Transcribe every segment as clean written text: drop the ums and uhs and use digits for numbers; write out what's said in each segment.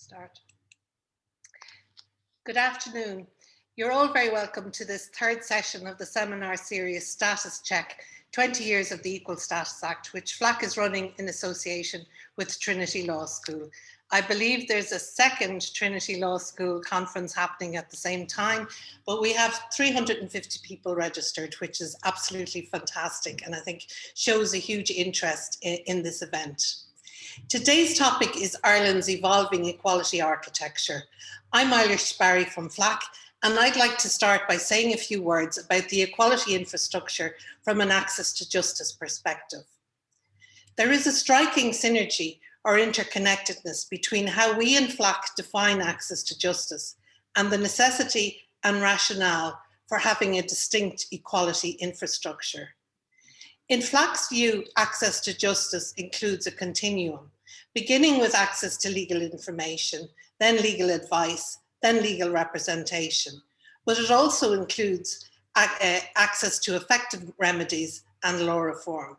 Start. Good afternoon. You're all very welcome to this third session of the seminar series Status Check, 20 Years of the Equal Status Act, which FLAC is running in association with Trinity Law School. I believe there's a second Trinity Law School conference happening at the same time, but we have 350 people registered, which is absolutely fantastic and I think shows a huge interest in this event. Today's topic is Ireland's evolving equality architecture. I'm Eilis from FLAC, and I'd like to start by saying a few words about the equality infrastructure from an access to justice perspective. There is a striking synergy or interconnectedness between how we in FLAC define access to justice and the necessity and rationale for having a distinct equality infrastructure. In FLAC's view, access to justice includes a continuum, beginning with access to legal information, then legal advice, then legal representation. But it also includes access to effective remedies and law reform.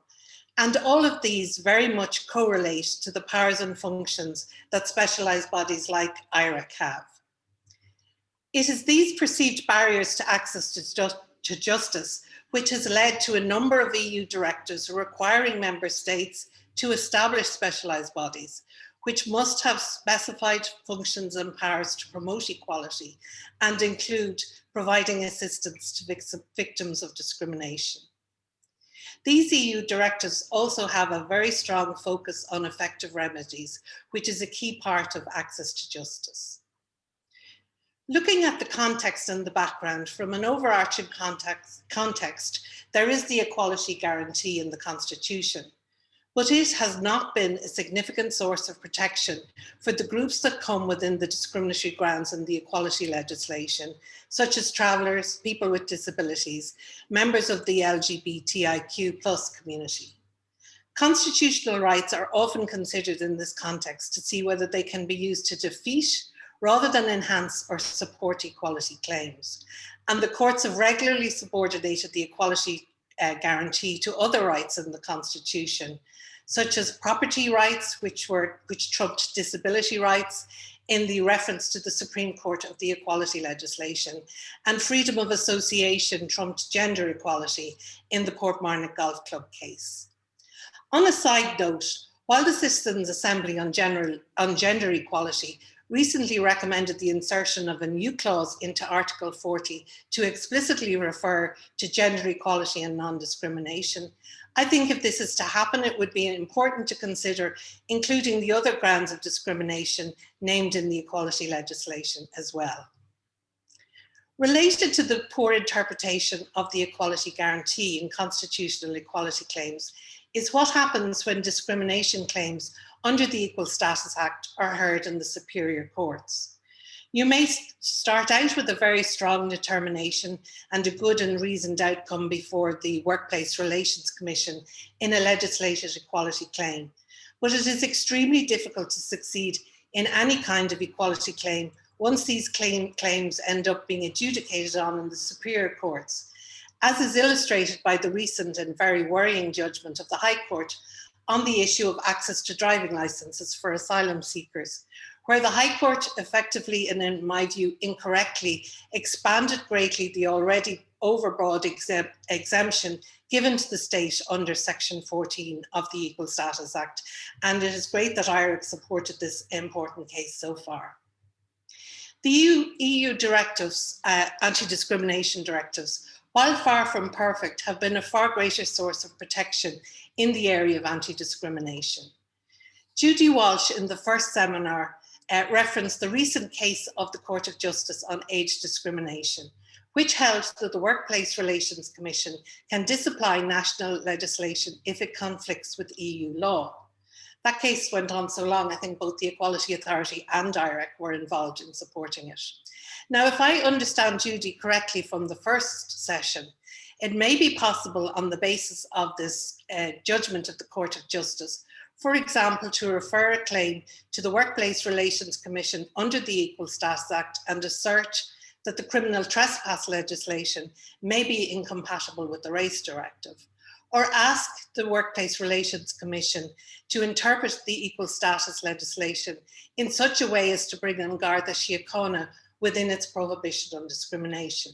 And all of these very much correlate to the powers and functions that specialised bodies like IHREC have. It is these perceived barriers to access to justice which has led to a number of EU directives requiring member states to establish specialised bodies, which must have specified functions and powers to promote equality and include providing assistance to victims of discrimination. These EU directives also have a very strong focus on effective remedies, which is a key part of access to justice. Looking at the context and the background, from an overarching context, there is the equality guarantee in the Constitution, but it has not been a significant source of protection for the groups that come within the discriminatory grounds in the equality legislation, such as travellers, people with disabilities, members of the LGBTIQ+ community. Constitutional rights are often considered in this context to see whether they can be used to defeat rather than enhance or support equality claims. And the courts have regularly subordinated the equality guarantee to other rights in the Constitution, such as property rights, which trumped disability rights in the reference to the Supreme Court of the equality legislation, and freedom of association trumped gender equality in the Portmarnock Golf Club case. On a side note, while the Citizens' Assembly on Gender Equality recently recommended the insertion of a new clause into Article 40 to explicitly refer to gender equality and non-discrimination, I think if this is to happen, it would be important to consider including the other grounds of discrimination named in the equality legislation as well. Related to the poor interpretation of the equality guarantee in constitutional equality claims is what happens when discrimination claims under the Equal Status Act are heard in the superior courts. You may start out with a very strong determination and a good and reasoned outcome before the Workplace Relations Commission in a legislated equality claim, but it is extremely difficult to succeed in any kind of equality claim once these claims end up being adjudicated on in the superior courts, as is illustrated by the recent and very worrying judgment of the High Court on the issue of access to driving licenses for asylum seekers, where the High Court effectively, and in my view incorrectly, expanded greatly the already overbroad exemption given to the state under Section 14 of the Equal Status Act. And it is great that IHREC supported this important case so far. The EU directives, anti-discrimination directives, while far from perfect, have been a far greater source of protection in the area of anti-discrimination. Judy Walsh in the first seminar referenced the recent case of the Court of Justice on age discrimination, which held that the Workplace Relations Commission can disapply national legislation if it conflicts with EU law. That case went on so long, I think both the Equality Authority and IHREC were involved in supporting it. Now, if I understand Judy correctly from the first session, it may be possible on the basis of this judgment of the Court of Justice, for example, to refer a claim to the Workplace Relations Commission under the Equal Status Act and assert that the criminal trespass legislation may be incompatible with the race directive. or ask the Workplace Relations Commission to interpret the equal status legislation in such a way as to bring an Garda Síochána within its prohibition on discrimination.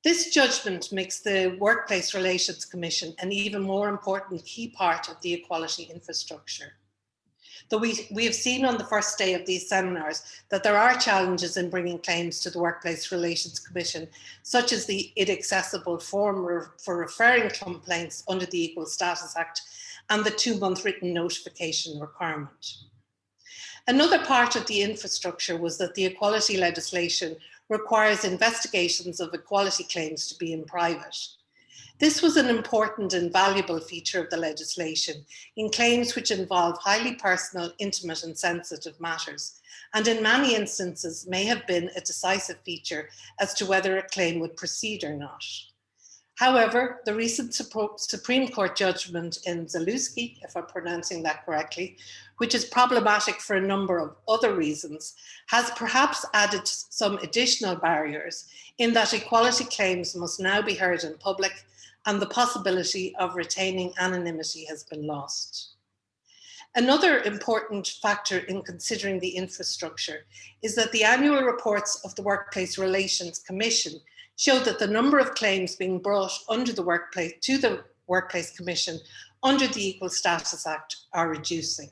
This judgment makes the Workplace Relations Commission an even more important key part of the equality infrastructure. Though we have seen on the first day of these seminars that there are challenges in bringing claims to the Workplace Relations Commission, such as the inaccessible form for referring complaints under the Equal Status Act and the 2-month written notification requirement. Another part of the infrastructure was that the equality legislation requires investigations of equality claims to be in private. This was an important and valuable feature of the legislation in claims which involve highly personal, intimate and sensitive matters, and in many instances may have been a decisive feature as to whether a claim would proceed or not. However, the recent Supreme Court judgment in Zalewski, if I'm pronouncing that correctly, which is problematic for a number of other reasons, has perhaps added some additional barriers in that equality claims must now be heard in public and the possibility of retaining anonymity has been lost. Another important factor in considering the infrastructure is that the annual reports of the Workplace Relations Commission show that the number of claims being brought to the Workplace Commission under the Equal Status Act are reducing.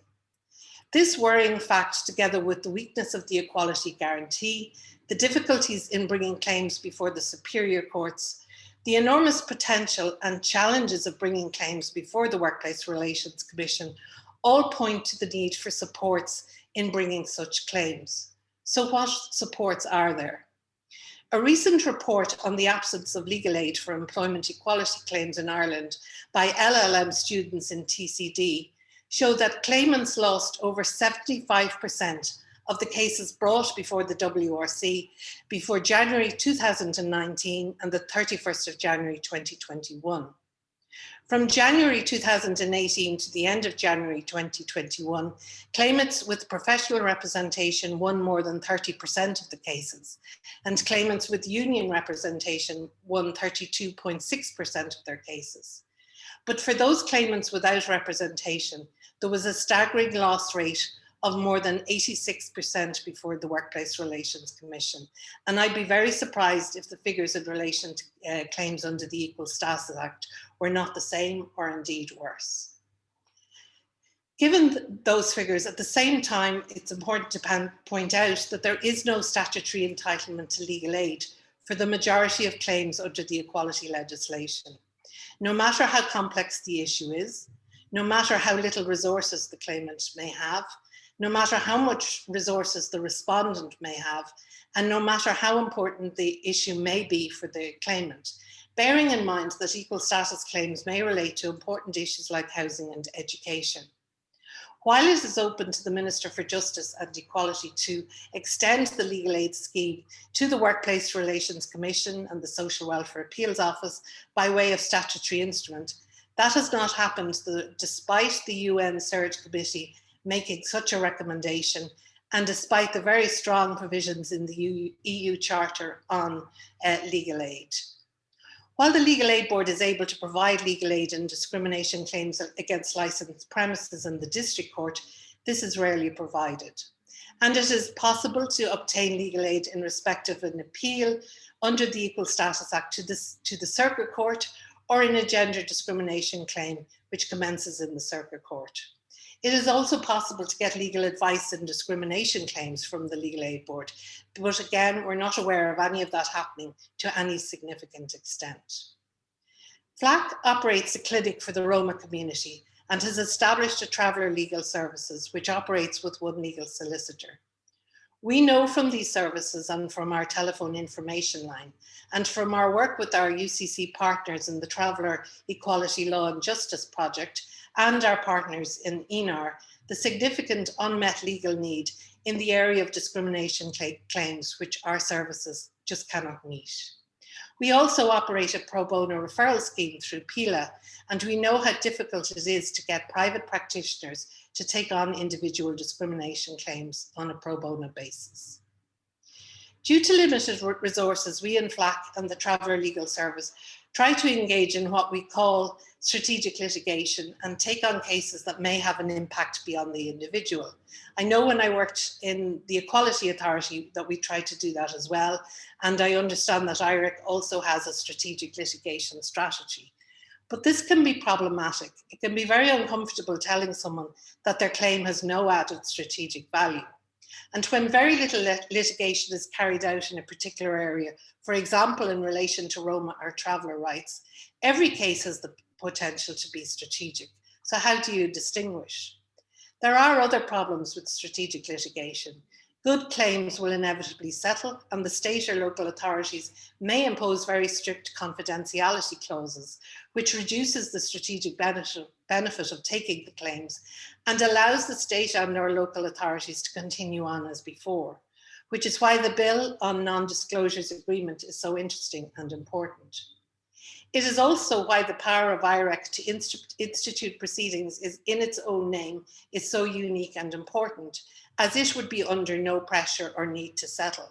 This worrying fact, together with the weakness of the equality guarantee, the difficulties in bringing claims before the superior courts, the enormous potential and challenges of bringing claims before the Workplace Relations Commission all point to the need for supports in bringing such claims. So what supports are there? A recent report on the absence of legal aid for employment equality claims in Ireland by LLM students in TCD showed that claimants lost over 75% of the cases brought before the WRC before January 2019 and the 31st of January 2021. From January 2018 to the end of January 2021, claimants with professional representation won more than 30% of the cases, and claimants with union representation won 32.6% of their cases. But for those claimants without representation, there was a staggering loss rate of more than 86% before the Workplace Relations Commission. And I'd be very surprised if the figures in relation to claims under the Equal Status Act were not the same or indeed worse. Given those figures, at the same time, it's important to point out that there is no statutory entitlement to legal aid for the majority of claims under the equality legislation. No matter how complex the issue is, no matter how little resources the claimant may have, no matter how much resources the respondent may have, and no matter how important the issue may be for the claimant, bearing in mind that equal status claims may relate to important issues like housing and education. While it is open to the Minister for Justice and Equality to extend the legal aid scheme to the Workplace Relations Commission and the Social Welfare Appeals Office by way of statutory instrument, that has not happened despite the UN Surge Committee making such a recommendation and despite the very strong provisions in the EU Charter on legal aid. While the Legal Aid Board is able to provide legal aid in discrimination claims against licensed premises in the District Court, this is rarely provided. And it is possible to obtain legal aid in respect of an appeal under the Equal Status Act to the Circuit Court or in a gender discrimination claim which commences in the Circuit Court. It is also possible to get legal advice in discrimination claims from the Legal Aid Board, but again, we're not aware of any of that happening to any significant extent. FLAC operates a clinic for the Roma community and has established a Traveller Legal Services, which operates with one legal solicitor. We know from these services and from our telephone information line and from our work with our UCC partners in the Traveller Equality Law and Justice Project and our partners in ENAR, the significant unmet legal need in the area of discrimination claims which our services just cannot meet. We also operate a pro bono referral scheme through PILA, and we know how difficult it is to get private practitioners to take on individual discrimination claims on a pro bono basis. Due to limited resources, we in FLAC and the Traveller Legal Service try to engage in what we call strategic litigation and take on cases that may have an impact beyond the individual. I know when I worked in the Equality Authority that we tried to do that as well, and I understand that IHREC also has a strategic litigation strategy. But this can be problematic. It can be very uncomfortable telling someone that their claim has no added strategic value. And when very little litigation is carried out in a particular area, for example, in relation to Roma or traveller rights, every case has the potential to be strategic. So how do you distinguish? There are other problems with strategic litigation. Good claims will inevitably settle, and the state or local authorities may impose very strict confidentiality clauses, which reduces the strategic benefit of taking the claims and allows the state and or local authorities to continue on as before, which is why the bill on non-disclosures agreement is so interesting and important. It is also why the power of IHREC to institute proceedings is in its own name is so unique and important, as it would be under no pressure or need to settle.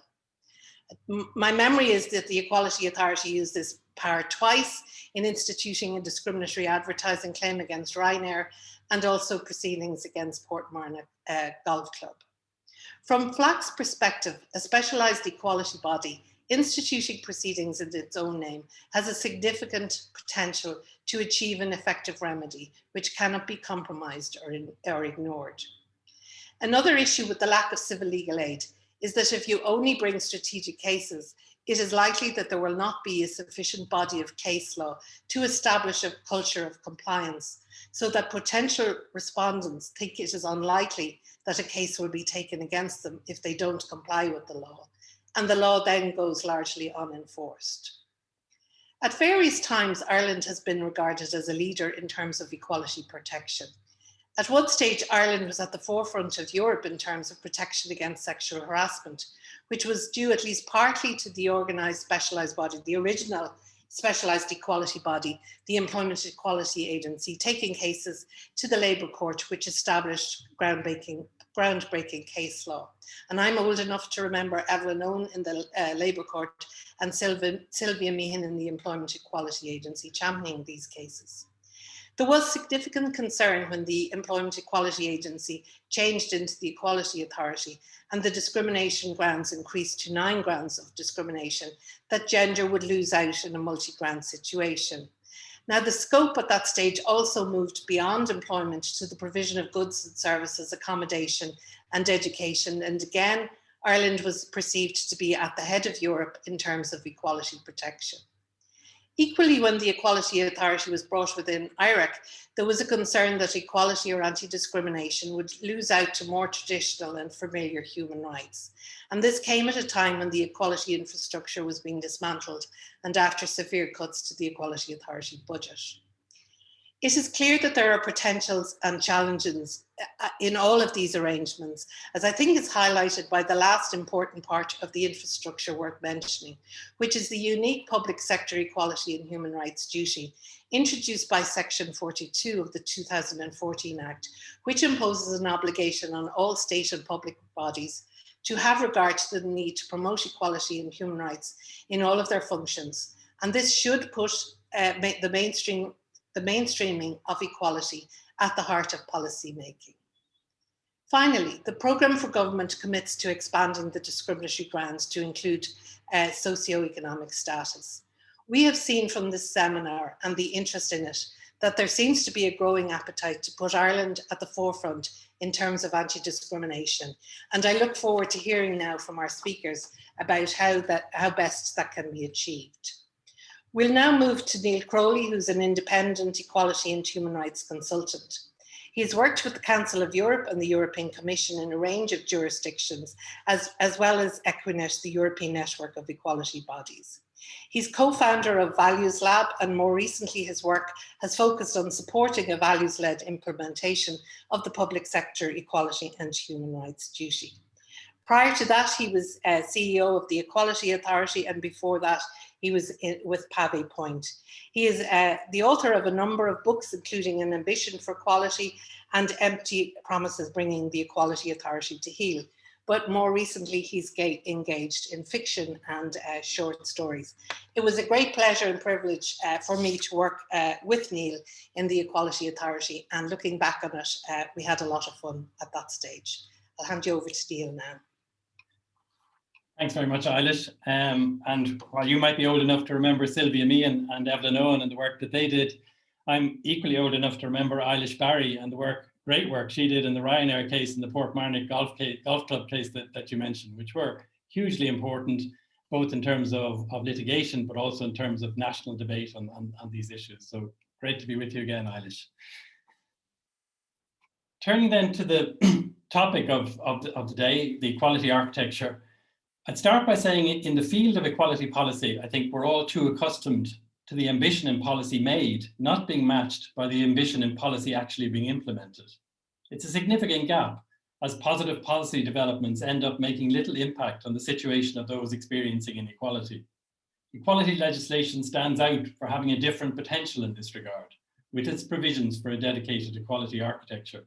My memory is that the Equality Authority used this power twice in instituting a discriminatory advertising claim against Ryanair and also proceedings against Portmarnock Golf Club. From FLAC's perspective, a specialised equality body instituting proceedings in its own name has a significant potential to achieve an effective remedy, which cannot be compromised or ignored. Another issue with the lack of civil legal aid is that if you only bring strategic cases, it is likely that there will not be a sufficient body of case law to establish a culture of compliance, so that potential respondents think it is unlikely that a case will be taken against them if they don't comply with the law, and the law then goes largely unenforced. At various times, Ireland has been regarded as a leader in terms of equality protection. At one stage, Ireland was at the forefront of Europe in terms of protection against sexual harassment, which was due at least partly to the organised specialised body, the original specialised equality body, the Employment Equality Agency, taking cases to the Labour Court, which established groundbreaking case law. And I'm old enough to remember Evelyn Owen in the Labour Court and Sylvia Meehan in the Employment Equality Agency championing these cases. There was significant concern when the Employment Equality Agency changed into the Equality Authority and the discrimination grounds increased to 9 grounds of discrimination, that gender would lose out in a multi-ground situation. Now, the scope at that stage also moved beyond employment to the provision of goods and services, accommodation and education. And again, Ireland was perceived to be at the head of Europe in terms of equality protection. Equally, when the Equality Authority was brought within IHREC, there was a concern that equality or anti-discrimination would lose out to more traditional and familiar human rights. And this came at a time when the equality infrastructure was being dismantled and after severe cuts to the Equality Authority budget. It is clear that there are potentials and challenges in all of these arrangements, as I think is highlighted by the last important part of the infrastructure worth mentioning, which is the unique public sector equality and human rights duty introduced by Section 42 of the 2014 Act, which imposes an obligation on all state and public bodies to have regard to the need to promote equality and human rights in all of their functions. And this should put the mainstreaming of equality at the heart of policy making. Finally, the programme for government commits to expanding the discriminatory grounds to include socioeconomic status. We have seen from this seminar and the interest in it that there seems to be a growing appetite to put Ireland at the forefront in terms of anti-discrimination. And I look forward to hearing now from our speakers about how best that can be achieved. We'll now move to Niall Crowley, who's an independent equality and human rights consultant. He has worked with the Council of Europe and the European Commission in a range of jurisdictions, as well as Equinet, the European network of equality bodies. He's co-founder of Values Lab, and more recently his work has focused on supporting a values-led implementation of the public sector equality and human rights duty. Prior to that, he was CEO of the Equality Authority, and before that, he was with Pave Point. He is the author of a number of books, including An Ambition for Equality and Empty Promises, Bringing the Equality Authority to Heel, but more recently he's engaged in fiction and short stories. It was a great pleasure and privilege for me to work with Niall in the Equality Authority, and looking back on it, we had a lot of fun at that stage. I'll hand you over to Niall now. Thanks very much, Eilis. And while you might be old enough to remember Sylvia Meehan and Evelyn Owen and the work that they did, I'm equally old enough to remember Eilish Barry and the great work she did in the Ryanair case and the Portmarnock Golf Club case that you mentioned, which were hugely important, both in terms of litigation, but also in terms of national debate on these issues. So great to be with you again, Eilish. Turning then to the topic of the day, the equality architecture, I'd start by saying in the field of equality policy, I think we're all too accustomed to the ambition in policy made not being matched by the ambition in policy actually being implemented. It's a significant gap, as positive policy developments end up making little impact on the situation of those experiencing inequality. Equality legislation stands out for having a different potential in this regard, with its provisions for a dedicated equality architecture.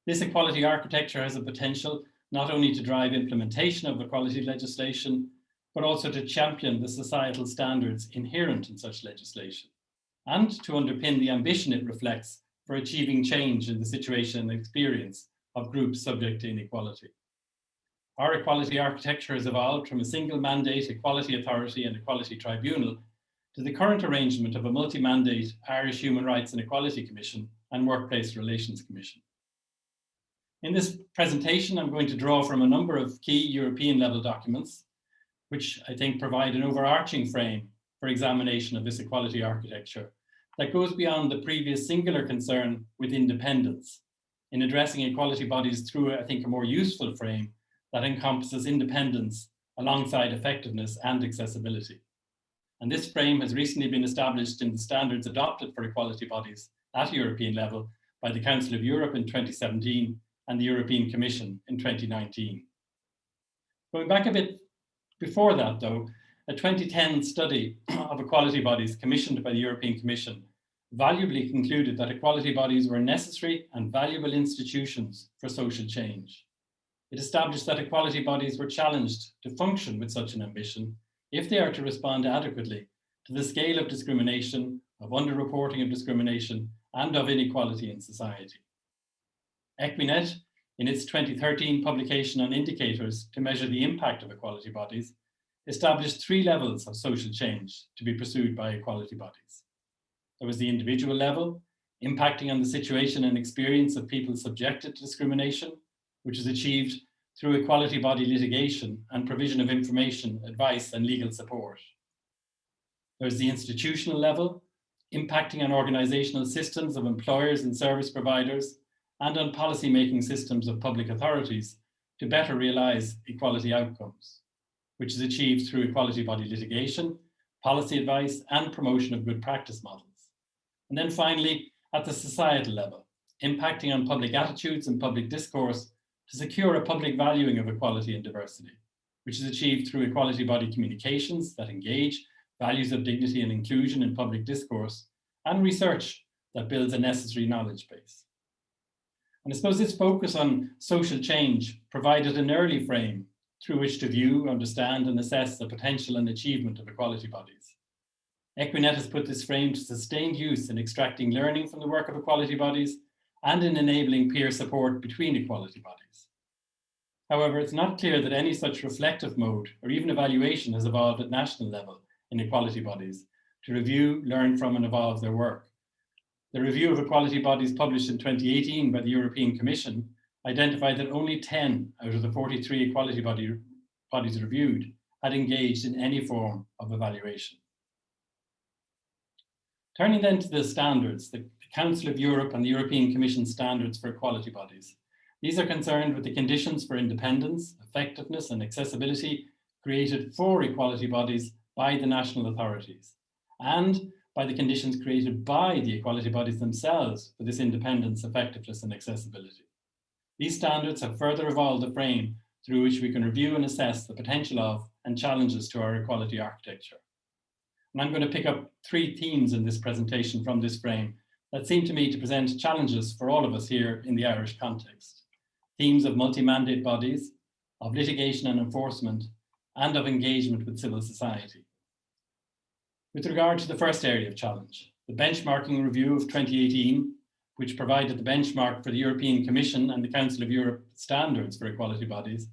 This equality architecture has a potential not only to drive implementation of equality legislation, but also to champion the societal standards inherent in such legislation, and to underpin the ambition it reflects for achieving change in the situation and experience of groups subject to inequality. Our equality architecture has evolved from a single mandate equality authority and equality tribunal to the current arrangement of a multi-mandate Irish Human Rights and Equality Commission and Workplace Relations Commission. In this presentation, I'm going to draw from a number of key European level documents, which I think provide an overarching frame for examination of this equality architecture that goes beyond the previous singular concern with independence in addressing equality bodies through, I think, a more useful frame that encompasses independence alongside effectiveness and accessibility. And this frame has recently been established in the standards adopted for equality bodies at European level by the Council of Europe in 2017 and the European Commission in 2019. Going back a bit before that, though, a 2010 study of equality bodies commissioned by the European Commission valuably concluded that equality bodies were necessary and valuable institutions for social change. It established that equality bodies were challenged to function with such an ambition if they are to respond adequately to the scale of discrimination, of underreporting of discrimination, and of inequality in society. Equinet, in its 2013 publication on indicators to measure the impact of equality bodies, established 3 levels of social change to be pursued by equality bodies. There was the individual level, impacting on the situation and experience of people subjected to discrimination, which is achieved through equality body litigation and provision of information, advice, and legal support. There's the institutional level, impacting on organizational systems of employers and service providers, and on policy-making systems of public authorities to better realize equality outcomes, which is achieved through equality body litigation, policy advice, and promotion of good practice models. And then finally, at the societal level, impacting on public attitudes and public discourse to secure a public valuing of equality and diversity, which is achieved through equality body communications that engage values of dignity and inclusion in public discourse, and research that builds a necessary knowledge base. And I suppose this focus on social change provided an early frame through which to view, understand, and assess the potential and achievement of equality bodies. Equinet has put this frame to sustained use in extracting learning from the work of equality bodies and in enabling peer support between equality bodies. However, it's not clear that any such reflective mode or even evaluation has evolved at national level in equality bodies to review, learn from, and evolve their work. The review of equality bodies published in 2018 by the European Commission identified that only 10 out of the 43 equality bodies reviewed had engaged in any form of evaluation. Turning then to the standards, the Council of Europe and the European Commission standards for equality bodies. These are concerned with the conditions for independence, effectiveness, and accessibility created for equality bodies by the national authorities, and by the conditions created by the equality bodies themselves for this independence, effectiveness, and accessibility. These standards have further evolved the frame through which we can review and assess the potential of and challenges to our equality architecture. And I'm going to pick up 3 themes in this presentation from this frame that seem to me to present challenges for all of us here in the Irish context. Themes of multi-mandate bodies, of litigation and enforcement, and of engagement with civil society. With regard to the first area of challenge, the benchmarking review of 2018, which provided the benchmark for the European Commission and the Council of Europe standards for equality bodies,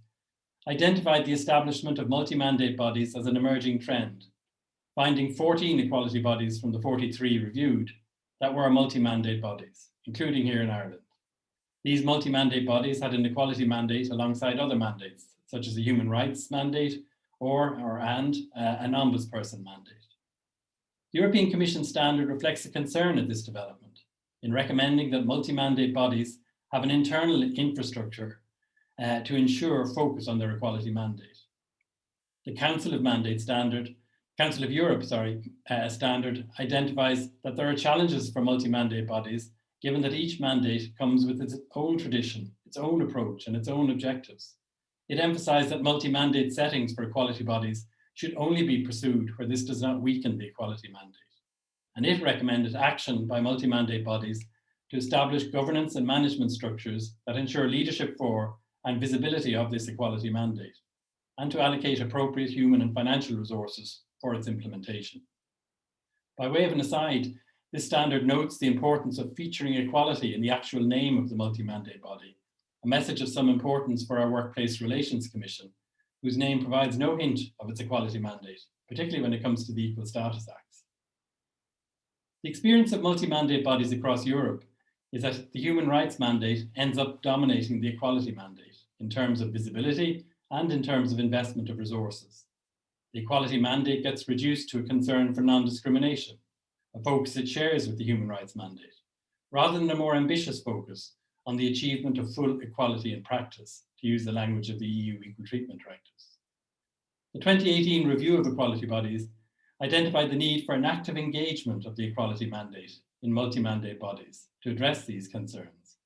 identified the establishment of multi-mandate bodies as an emerging trend, finding 14 equality bodies from the 43 reviewed that were multi-mandate bodies, including here in Ireland. These multi-mandate bodies had an equality mandate alongside other mandates, such as a human rights mandate and an ombudsperson mandate. The European Commission standard reflects a concern at this development in recommending that multi-mandate bodies have an internal infrastructure to ensure focus on their equality mandate. The Council of Europe standard identifies that there are challenges for multi-mandate bodies, given that each mandate comes with its own tradition, its own approach, and its own objectives. It emphasised that multi-mandate settings for equality bodies should only be pursued where this does not weaken the equality mandate. And it recommended action by multi-mandate bodies to establish governance and management structures that ensure leadership for and visibility of this equality mandate, and to allocate appropriate human and financial resources for its implementation. By way of an aside, this standard notes the importance of featuring equality in the actual name of the multi-mandate body, a message of some importance for our Workplace Relations Commission, whose name provides no hint of its equality mandate, particularly when it comes to the Equal Status Acts. The experience of multi-mandate bodies across Europe is that the human rights mandate ends up dominating the equality mandate in terms of visibility and in terms of investment of resources. The equality mandate gets reduced to a concern for non-discrimination, a focus it shares with the human rights mandate, rather than a more ambitious focus on the achievement of full equality in practice, to use the language of the EU Equal Treatment Directives. The 2018 review of equality bodies identified the need for an active engagement of the equality mandate in multi-mandate bodies to address these concerns.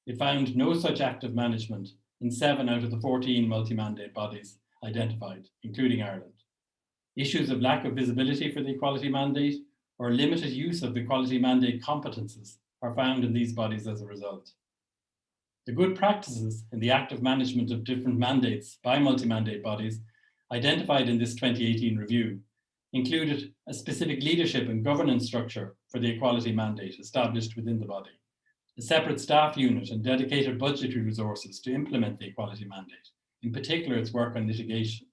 It found no such active management in 7 out of the 14 multi-mandate bodies identified, including Ireland. Issues of lack of visibility for the equality mandate or limited use of the equality mandate competences are found in these bodies as a result. The good practices in the active management of different mandates by multi-mandate bodies identified in this 2018 review included a specific leadership and governance structure for the equality mandate established within the body, a separate staff unit and dedicated budgetary resources to implement the equality mandate, in particular its work on litigation,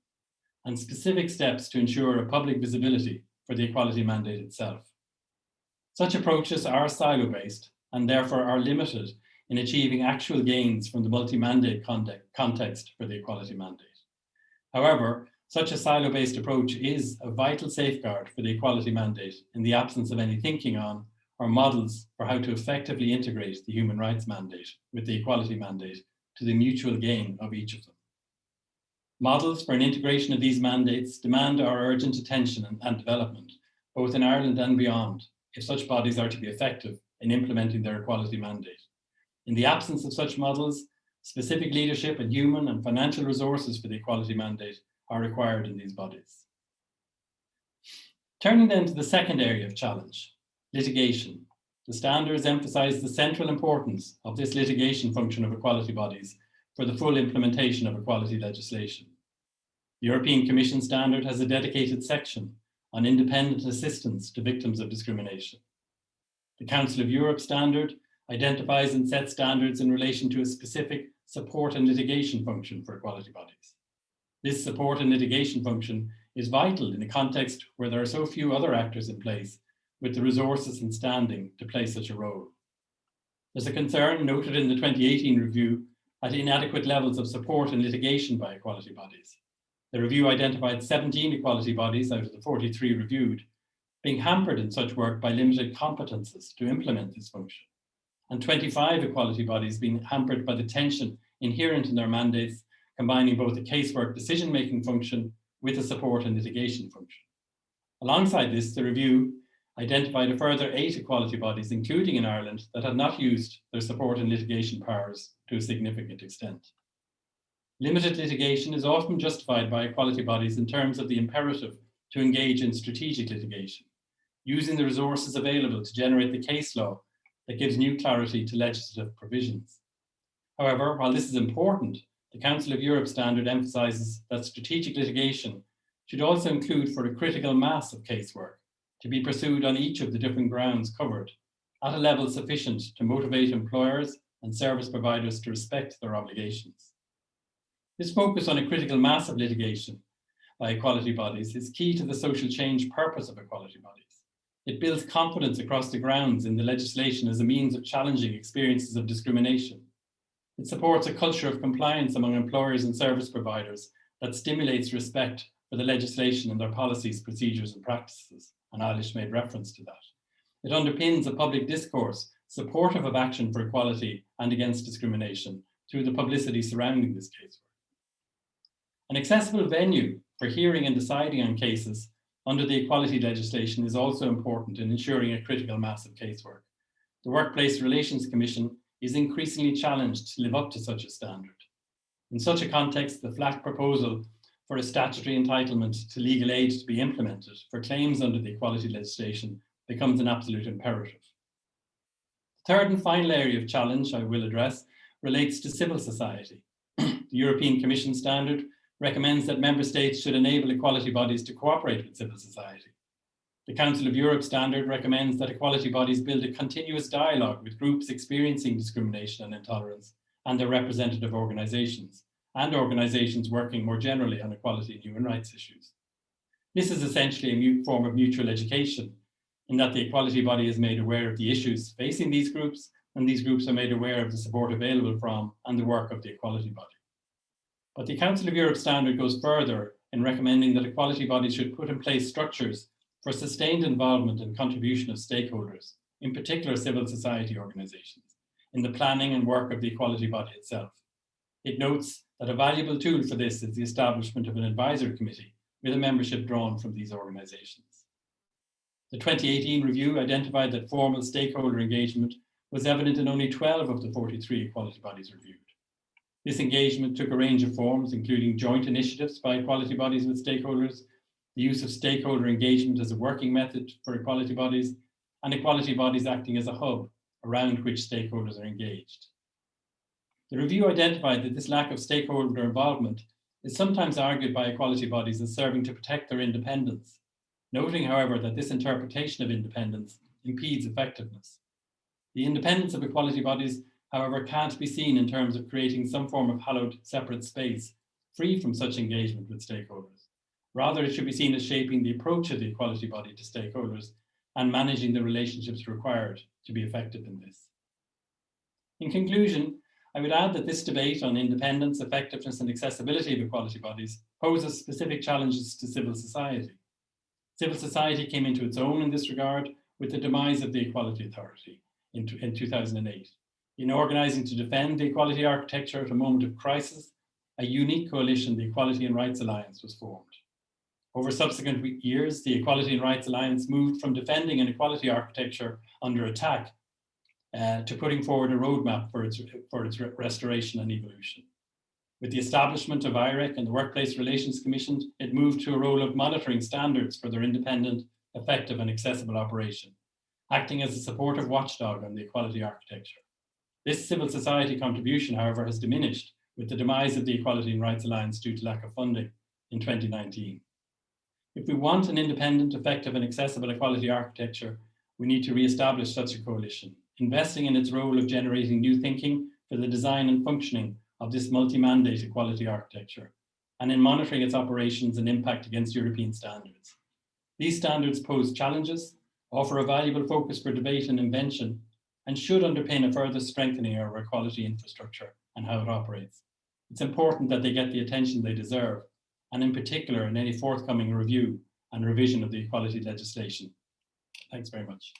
and specific steps to ensure a public visibility for the equality mandate itself. Such approaches are silo-based and therefore are limited in achieving actual gains from the multi-mandate context for the equality mandate. However, such a silo-based approach is a vital safeguard for the equality mandate in the absence of any thinking on or models for how to effectively integrate the human rights mandate with the equality mandate to the mutual gain of each of them. Models for an integration of these mandates demand our urgent attention and development, both in Ireland and beyond, if such bodies are to be effective in implementing their equality mandate. In the absence of such models, specific leadership and human and financial resources for the equality mandate are required in these bodies. Turning then to the second area of challenge, litigation. The standards emphasise the central importance of this litigation function of equality bodies for the full implementation of equality legislation. The European Commission standard has a dedicated section on independent assistance to victims of discrimination. The Council of Europe standard identifies and sets standards in relation to a specific support and litigation function for equality bodies. This support and litigation function is vital in a context where there are so few other actors in place with the resources and standing to play such a role. There's a concern noted in the 2018 review at inadequate levels of support and litigation by equality bodies. The review identified 17 equality bodies out of the 43 reviewed being hampered in such work by limited competences to implement this function, and 25 equality bodies being hampered by the tension inherent in their mandates, combining both a casework decision-making function with a support and litigation function. Alongside this, the review identified a further 8 equality bodies, including in Ireland, that had not used their support and litigation powers to a significant extent. Limited litigation is often justified by equality bodies in terms of the imperative to engage in strategic litigation, using the resources available to generate the case law that gives new clarity to legislative provisions. However, while this is important, the Council of Europe standard emphasises that strategic litigation should also include for a critical mass of casework to be pursued on each of the different grounds covered at a level sufficient to motivate employers and service providers to respect their obligations. This focus on a critical mass of litigation by equality bodies is key to the social change purpose of equality bodies. It builds confidence across the grounds in the legislation as a means of challenging experiences of discrimination. It supports a culture of compliance among employers and service providers that stimulates respect for the legislation and their policies, procedures and practices, and Eilis made reference to that. It underpins a public discourse supportive of action for equality and against discrimination through the publicity surrounding this casework. An accessible venue for hearing and deciding on cases under the equality legislation is also important in ensuring a critical mass of casework. The Workplace Relations Commission is increasingly challenged to live up to such a standard. In such a context, the FLAC proposal for a statutory entitlement to legal aid to be implemented for claims under the equality legislation becomes an absolute imperative. The third and final area of challenge I will address relates to civil society. The European Commission standard recommends that member states should enable equality bodies to cooperate with civil society. The Council of Europe standard recommends that equality bodies build a continuous dialogue with groups experiencing discrimination and intolerance and their representative organisations, and organisations working more generally on equality and human rights issues. This is essentially a form of mutual education, in that the equality body is made aware of the issues facing these groups, and these groups are made aware of the support available from and the work of the equality body. But the Council of Europe standard goes further in recommending that equality bodies should put in place structures for sustained involvement and contribution of stakeholders, in particular civil society organisations, in the planning and work of the equality body itself. It notes that a valuable tool for this is the establishment of an advisory committee with a membership drawn from these organisations. The 2018 review identified that formal stakeholder engagement was evident in only 12 of the 43 equality bodies reviewed. This engagement took a range of forms, including joint initiatives by equality bodies with stakeholders, the use of stakeholder engagement as a working method for equality bodies, and equality bodies acting as a hub around which stakeholders are engaged. The review identified that this lack of stakeholder involvement is sometimes argued by equality bodies as serving to protect their independence, noting, however, that this interpretation of independence impedes effectiveness. The independence of equality bodies, however, can't be seen in terms of creating some form of hallowed separate space free from such engagement with stakeholders. Rather, it should be seen as shaping the approach of the equality body to stakeholders and managing the relationships required to be effective in this. In conclusion, I would add that this debate on independence, effectiveness, and accessibility of equality bodies poses specific challenges to civil society. Civil society came into its own in this regard with the demise of the Equality Authority in 2008. In organising to defend the equality architecture at a moment of crisis, a unique coalition, the Equality and Rights Alliance, was formed. Over subsequent years, the Equality and Rights Alliance moved from defending an equality architecture under attack to putting forward a roadmap for its restoration and evolution. With the establishment of IHREC and the Workplace Relations Commission, it moved to a role of monitoring standards for their independent, effective and accessible operation, acting as a supportive watchdog on the equality architecture. This civil society contribution, however, has diminished with the demise of the Equality and Rights Alliance due to lack of funding in 2019. If we want an independent, effective and accessible equality architecture, we need to re-establish such a coalition, investing in its role of generating new thinking for the design and functioning of this multi-mandate equality architecture, and in monitoring its operations and impact against European standards. These standards pose challenges, offer a valuable focus for debate and invention, and should underpin a further strengthening of our equality infrastructure and how it operates. It's important that they get the attention they deserve, and in particular in any forthcoming review and revision of the equality legislation. Thanks very much.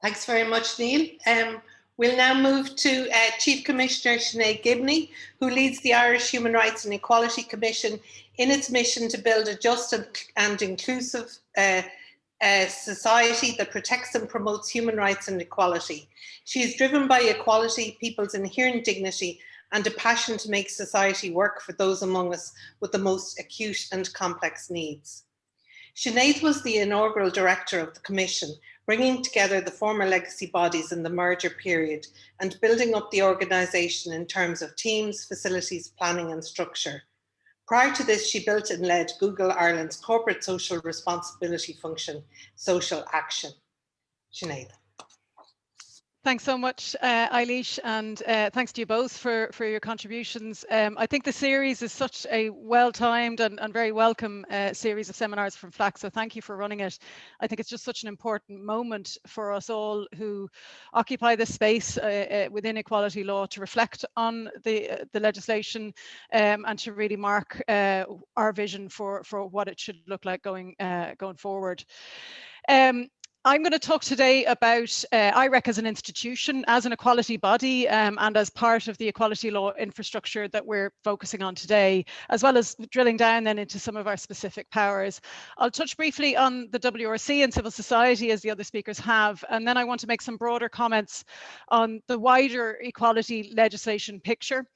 Thanks very much, Niall. We'll now move to Chief Commissioner Sinéad Gibney, who leads the Irish Human Rights and Equality Commission in its mission to build a just and inclusive society that protects and promotes human rights and equality. She is driven by equality, people's inherent dignity, and a passion to make society work for those among us with the most acute and complex needs. Sinéad was the inaugural director of the Commission, bringing together the former legacy bodies in the merger period and building up the organisation in terms of teams, facilities, planning and structure. Prior to this, she built and led Google Ireland's corporate social responsibility function, Social Action. Sinéad. Thanks so much, Eilis, and thanks to you both for your contributions. I think the series is such a well-timed and very welcome series of seminars from FLAC, so thank you for running it. I think it's just such an important moment for us all who occupy this space within equality law to reflect on the legislation and to really mark our vision for what it should look like going forward. I'm going to talk today about IHREC as an institution, as an equality body, and as part of the equality law infrastructure that we're focusing on today, as well as drilling down then into some of our specific powers. I'll touch briefly on the WRC and civil society, as the other speakers have, and then I want to make some broader comments on the wider equality legislation picture.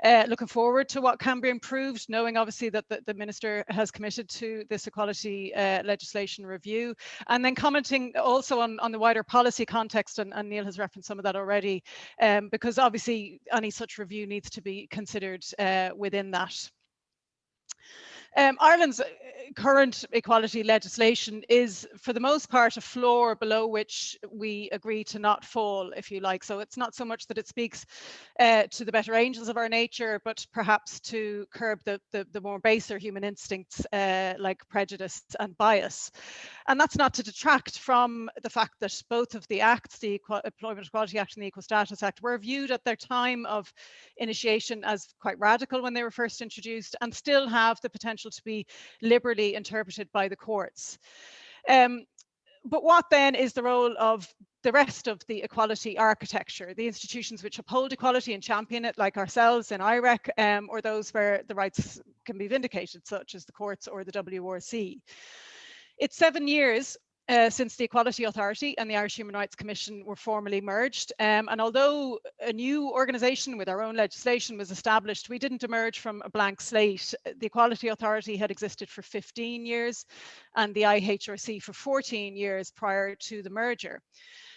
Looking forward to what can be improved, knowing obviously that the Minister has committed to this equality legislation review, and then commenting also on the wider policy context, and Niall has referenced some of that already, because obviously any such review needs to be considered within that. Ireland's current equality legislation is, for the most part, a floor below which we agree to not fall, if you like. So it's not so much that it speaks to the better angels of our nature, but perhaps to curb the more baser human instincts like prejudice and bias. And that's not to detract from the fact that both of the acts, the Employment Equality Act and the Equal Status Act, were viewed at their time of initiation as quite radical when they were first introduced, and still have the potential to be liberally interpreted by the courts. But what then is the role of the rest of the equality architecture, the institutions which uphold equality and champion it, like ourselves in IHREC, or those where the rights can be vindicated, such as the courts or the WRC? It's 7 years since the Equality Authority and the Irish Human Rights Commission were formally merged. And although a new organisation with our own legislation was established, we didn't emerge from a blank slate. The Equality Authority had existed for 15 years and the IHREC for 14 years prior to the merger.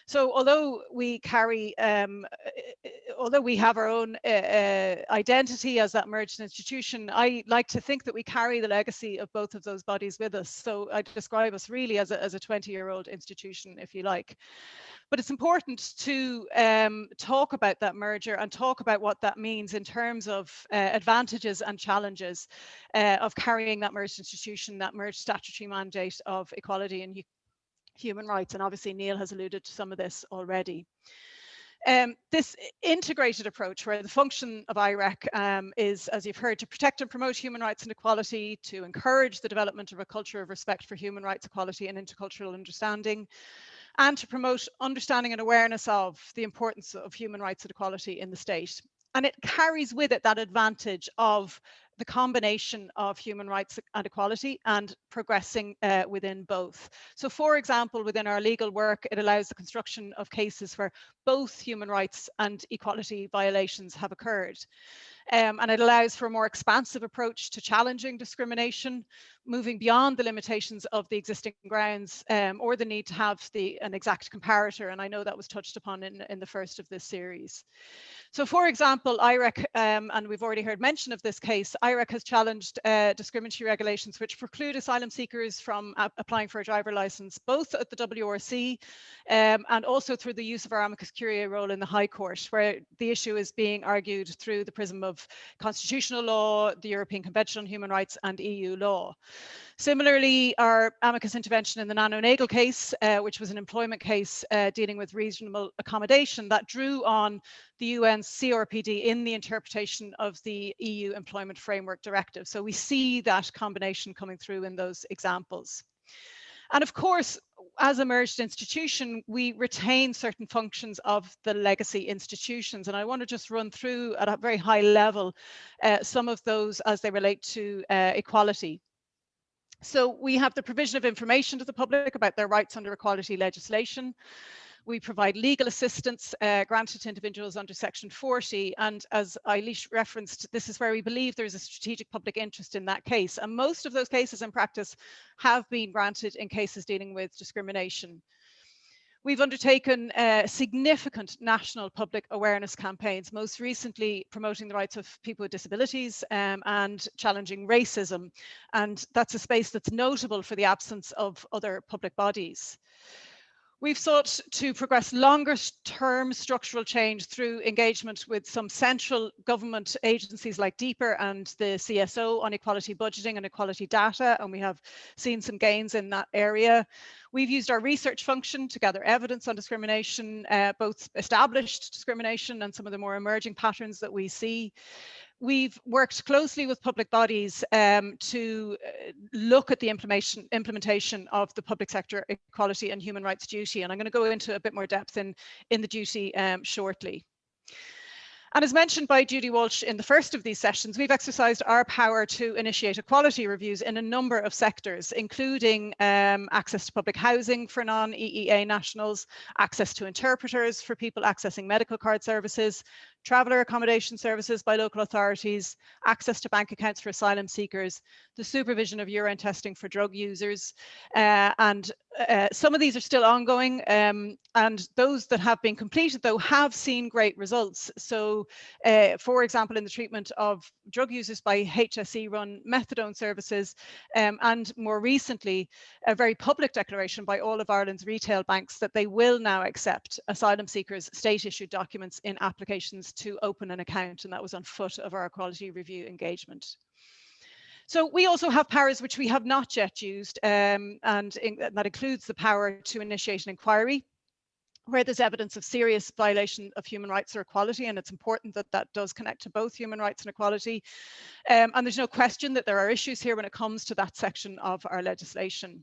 So although we carry, although we have our own identity as that merged institution, I like to think that we carry the legacy of both of those bodies with us. So I describe us really as a 20-year-old institution, if you like. But it's important to talk about that merger and talk about what that means in terms of advantages and challenges of carrying that merged institution, that merged statutory mandate of equality and human rights, and obviously Niall has alluded to some of this already. This integrated approach, where the function of IHREC is, as you've heard, to protect and promote human rights and equality, to encourage the development of a culture of respect for human rights, equality and intercultural understanding, and to promote understanding and awareness of the importance of human rights and equality in the state. And it carries with it that advantage of the combination of human rights and equality and progressing within both. So for example, within our legal work, it allows the construction of cases where both human rights and equality violations have occurred. And it allows for a more expansive approach to challenging discrimination, moving beyond the limitations of the existing grounds or the need to have an exact comparator. And I know that was touched upon in the first of this series. So for example, IHREC, and we've already heard mention of this case, IHREC has challenged discriminatory regulations which preclude asylum seekers from applying for a driver license, both at the WRC and also through the use of our amicus curiae role in the High Court, where the issue is being argued through the prism of constitutional law, the European Convention on Human Rights and EU law. Similarly, our amicus intervention in the Nano Nagle case, which was an employment case dealing with reasonable accommodation, that drew on the UN's CRPD in the interpretation of the EU Employment Framework Directive. So we see that combination coming through in those examples. And of course, as a merged institution, we retain certain functions of the legacy institutions. And I want to just run through at a very high level some of those as they relate to equality. So we have the provision of information to the public about their rights under equality legislation. We provide legal assistance granted to individuals under Section 40. And as Eilis referenced, this is where we believe there is a strategic public interest in that case. And most of those cases in practice have been granted in cases dealing with discrimination. We've undertaken significant national public awareness campaigns, most recently promoting the rights of people with disabilities and challenging racism. And that's a space that's notable for the absence of other public bodies. We've sought to progress longer term structural change through engagement with some central government agencies like DEEPR and the CSO on equality budgeting and equality data, and we have seen some gains in that area. We've used our research function to gather evidence on discrimination, both established discrimination and some of the more emerging patterns that we see. We've worked closely with public bodies to look at the implementation of the public sector equality and human rights duty. And I'm going to go into a bit more depth in the duty shortly. And as mentioned by Judy Walsh in the first of these sessions, we've exercised our power to initiate equality reviews in a number of sectors, including access to public housing for non-EEA nationals, access to interpreters for people accessing medical card services, traveller accommodation services by local authorities, access to bank accounts for asylum seekers, the supervision of urine testing for drug users, and some of these are still ongoing, and those that have been completed, though, have seen great results. So, for example, in the treatment of drug users by HSE-run methadone services, and more recently, a very public declaration by all of Ireland's retail banks that they will now accept asylum seekers' state-issued documents in applications to open an account, and that was on foot of our equality review engagement. So we also have powers which we have not yet used, and that includes the power to initiate an inquiry where there's evidence of serious violation of human rights or equality, and it's important that that does connect to both human rights and equality. And there's no question that there are issues here when it comes to that section of our legislation.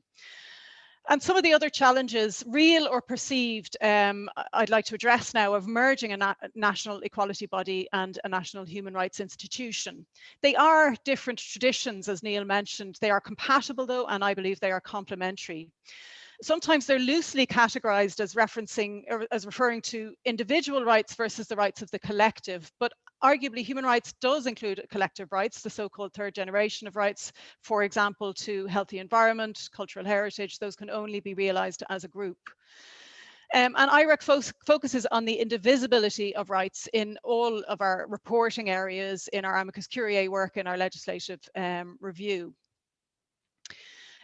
And some of the other challenges, real or perceived, I'd like to address now, of merging a national equality body and a national human rights institution. They are different traditions, as Niall mentioned. They are compatible, though, and I believe they are complementary. Sometimes they're loosely categorized as referring to individual rights versus the rights of the collective, but arguably human rights does include collective rights, the so-called third generation of rights, for example, to healthy environment, cultural heritage. Those can only be realized as a group. And IHREC focuses on the indivisibility of rights in all of our reporting areas, in our amicus curiae work, in our legislative review.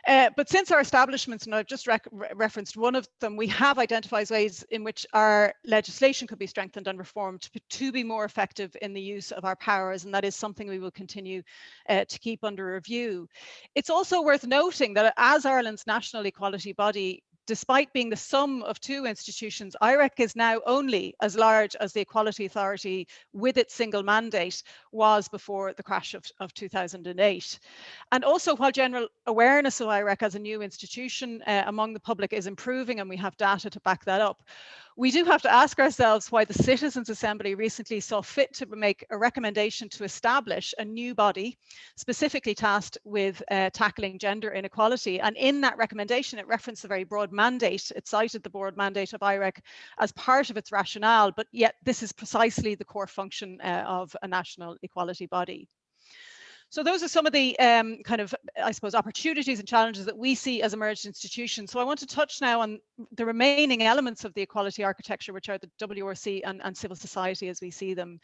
But since our establishments, and I've just referenced one of them, we have identified ways in which our legislation could be strengthened and reformed to be more effective in the use of our powers, and that is something we will continue to keep under review. It's also worth noting that as Ireland's national equality body, despite being the sum of two institutions, IHREC is now only as large as the Equality Authority with its single mandate was before the crash of 2008. And also, while general awareness of IHREC as a new institution among the public is improving, and we have data to back that up, we do have to ask ourselves why the Citizens' Assembly recently saw fit to make a recommendation to establish a new body specifically tasked with tackling gender inequality. And in that recommendation, it referenced a very broad mandate. It cited the broad mandate of IHREC as part of its rationale, but yet this is precisely the core function of a national equality body. So those are some of the kind of, I suppose, opportunities and challenges that we see as emerged institutions. So I want to touch now on the remaining elements of the equality architecture, which are the WRC and civil society as we see them.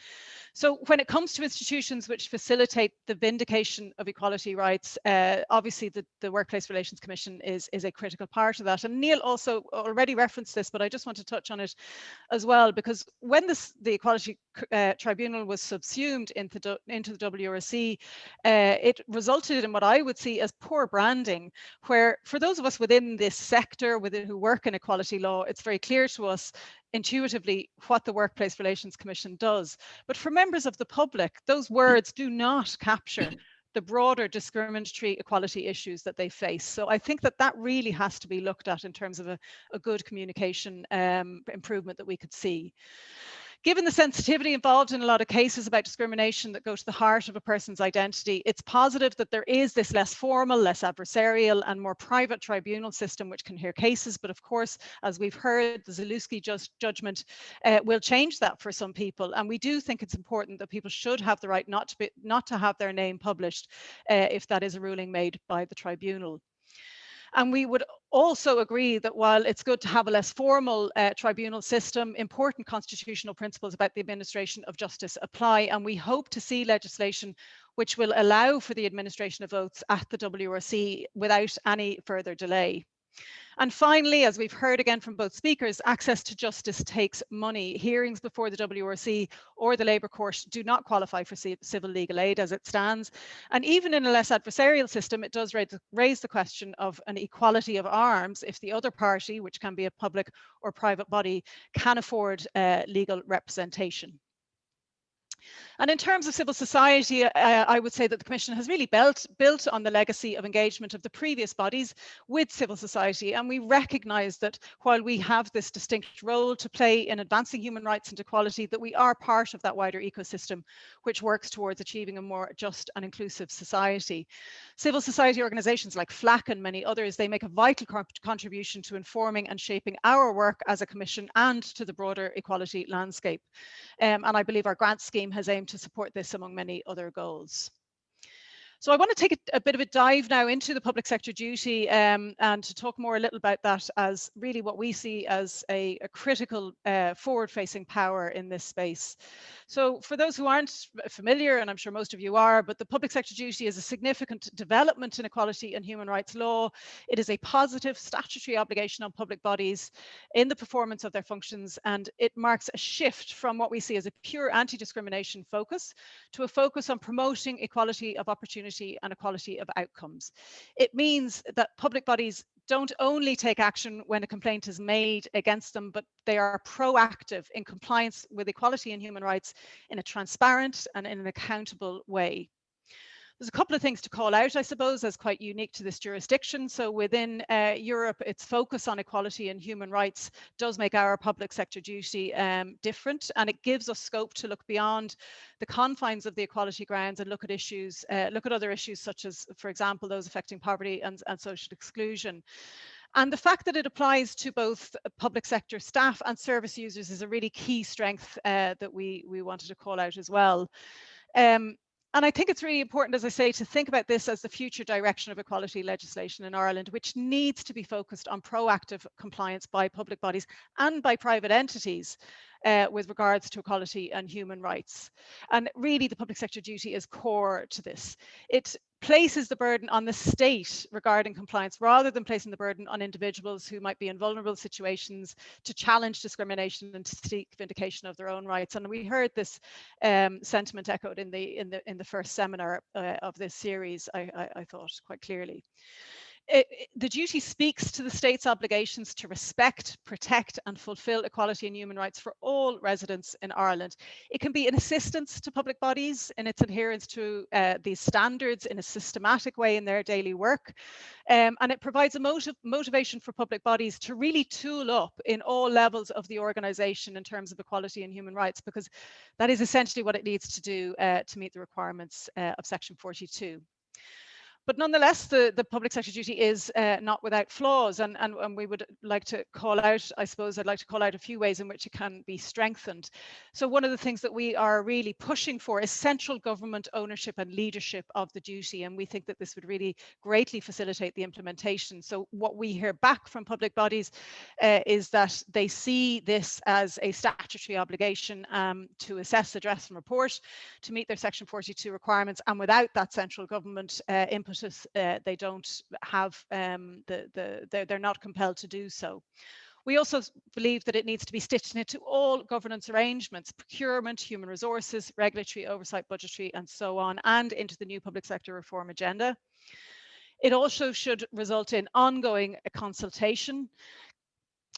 So when it comes to institutions which facilitate the vindication of equality rights, obviously the Workplace Relations Commission is a critical part of that. And Niall also already referenced this, but I just want to touch on it as well, because when the Equality Tribunal was subsumed into the WRC, it resulted in what I would see as poor branding, where for those of us within this sector, who work in equality law, it's very clear to us intuitively what the Workplace Relations Commission does. But for members of the public, those words do not capture the broader discriminatory equality issues that they face. So I think that really has to be looked at in terms of a good communication improvement that we could see. Given the sensitivity involved in a lot of cases about discrimination that go to the heart of a person's identity, it's positive that there is this less formal, less adversarial and more private tribunal system which can hear cases. But of course, as we've heard, the Zalewski judgment will change that for some people. And we do think it's important that people should have the right not to have their name published if that is a ruling made by the tribunal. And we would also agree that while it's good to have a less formal tribunal system, important constitutional principles about the administration of justice apply, and we hope to see legislation which will allow for the administration of votes at the WRC without any further delay. And finally, as we've heard again from both speakers, access to justice takes money. Hearings before the WRC or the Labour Court do not qualify for civil legal aid as it stands. And even in a less adversarial system, it does raise the question of an equality of arms if the other party, which can be a public or private body, can afford legal representation. And in terms of civil society, I would say that the Commission has really built on the legacy of engagement of the previous bodies with civil society. And we recognise that while we have this distinct role to play in advancing human rights and equality, that we are part of that wider ecosystem which works towards achieving a more just and inclusive society. Civil society organisations like FLAC and many others, they make a vital contribution to informing and shaping our work as a Commission and to the broader equality landscape. And I believe our grant scheme has aimed to support this among many other goals. So I want to take a bit of a dive now into the public sector duty and to talk more a little about that as really what we see as a critical forward-facing power in this space. So for those who aren't familiar, and I'm sure most of you are, but the public sector duty is a significant development in equality and human rights law. It is a positive statutory obligation on public bodies in the performance of their functions, and it marks a shift from what we see as a pure anti-discrimination focus to a focus on promoting equality of opportunity and equality of outcomes. It means that public bodies don't only take action when a complaint is made against them, but they are proactive in compliance with equality and human rights in a transparent and in an accountable way. There's a couple of things to call out, I suppose, as quite unique to this jurisdiction. So within Europe, its focus on equality and human rights does make our public sector duty different, and it gives us scope to look beyond the confines of the equality grounds and look at issues, look at other issues such as, for example, those affecting poverty and social exclusion. And the fact that it applies to both public sector staff and service users is a really key strength that we wanted to call out as well. And I think it's really important, as I say, to think about this as the future direction of equality legislation in Ireland, which needs to be focused on proactive compliance by public bodies and by private entities with regards to equality and human rights. And really, the public sector duty is core to this. It places the burden on the state regarding compliance rather than placing the burden on individuals who might be in vulnerable situations to challenge discrimination and to seek vindication of their own rights. And we heard this sentiment echoed in the first seminar of this series, I thought, quite clearly. The duty speaks to the state's obligations to respect, protect and fulfil equality and human rights for all residents in Ireland. It can be an assistance to public bodies in its adherence to these standards in a systematic way in their daily work. And it provides a motivation for public bodies to really tool up in all levels of the organisation in terms of equality and human rights, because that is essentially what it needs to do to meet the requirements of Section 42. But nonetheless, the public sector duty is not without flaws, and we would like to call out, I suppose I'd like to call out a few ways in which it can be strengthened. So one of the things that we are really pushing for is central government ownership and leadership of the duty, and we think that this would really greatly facilitate the implementation. So what we hear back from public bodies is that they see this as a statutory obligation to assess, address and report to meet their Section 42 requirements, and without that central government input, they don't have they're not compelled to do so. We also believe that it needs to be stitched into all governance arrangements, procurement, human resources, regulatory oversight, budgetary and so on, and into the new public sector reform agenda. It also should result in ongoing consultation.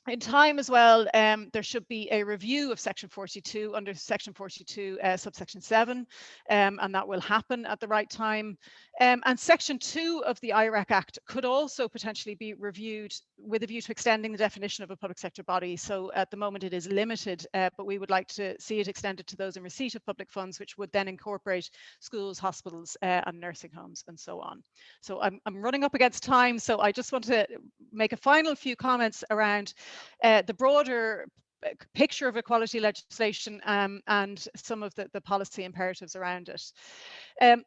In time as well, there should be a review of Section 42 under Section 42 subsection 7, and that will happen at the right time. And Section 2 of the IHREC Act could also potentially be reviewed with a view to extending the definition of a public sector body. So at the moment it is limited, but we would like to see it extended to those in receipt of public funds, which would then incorporate schools, hospitals and nursing homes and so on. So I'm running up against time, so I just want to make a final few comments around the broader picture of equality legislation and some of the policy imperatives around it.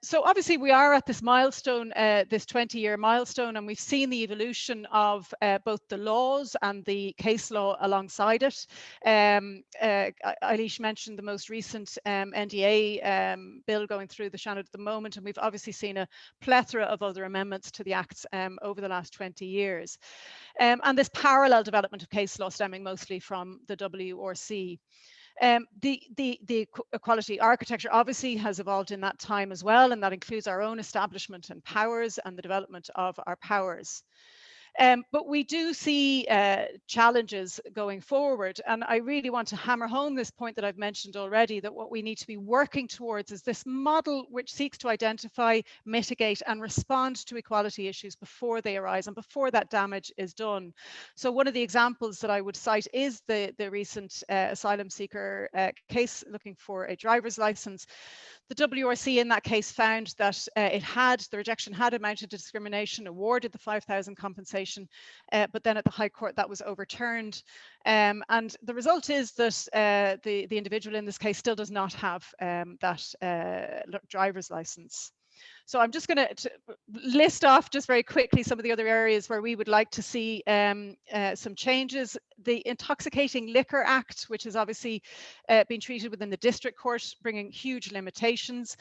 So obviously we are at this milestone, this 20-year milestone, and we've seen the evolution of both the laws and the case law alongside it. Eilis mentioned the most recent NDA bill going through the Seanad at the moment, and we've obviously seen a plethora of other amendments to the Acts over the last 20 years. And this parallel development of case law stemming mostly from the WRC. The equality architecture obviously has evolved in that time as well, and that includes our own establishment and powers and the development of our powers. But we do see challenges going forward. And I really want to hammer home this point that I've mentioned already, that what we need to be working towards is this model which seeks to identify, mitigate and respond to equality issues before they arise and before that damage is done. So one of the examples that I would cite is the recent asylum seeker case looking for a driver's license. The WRC in that case found that the rejection had amounted to discrimination, awarded the 5,000 compensation, but then at the High Court that was overturned. And the result is that the individual in this case still does not have that driver's license. So I'm just going to list off just very quickly some of the other areas where we would like to see some changes. The Intoxicating Liquor Act, which has obviously been treated within the district court, bringing huge limitations.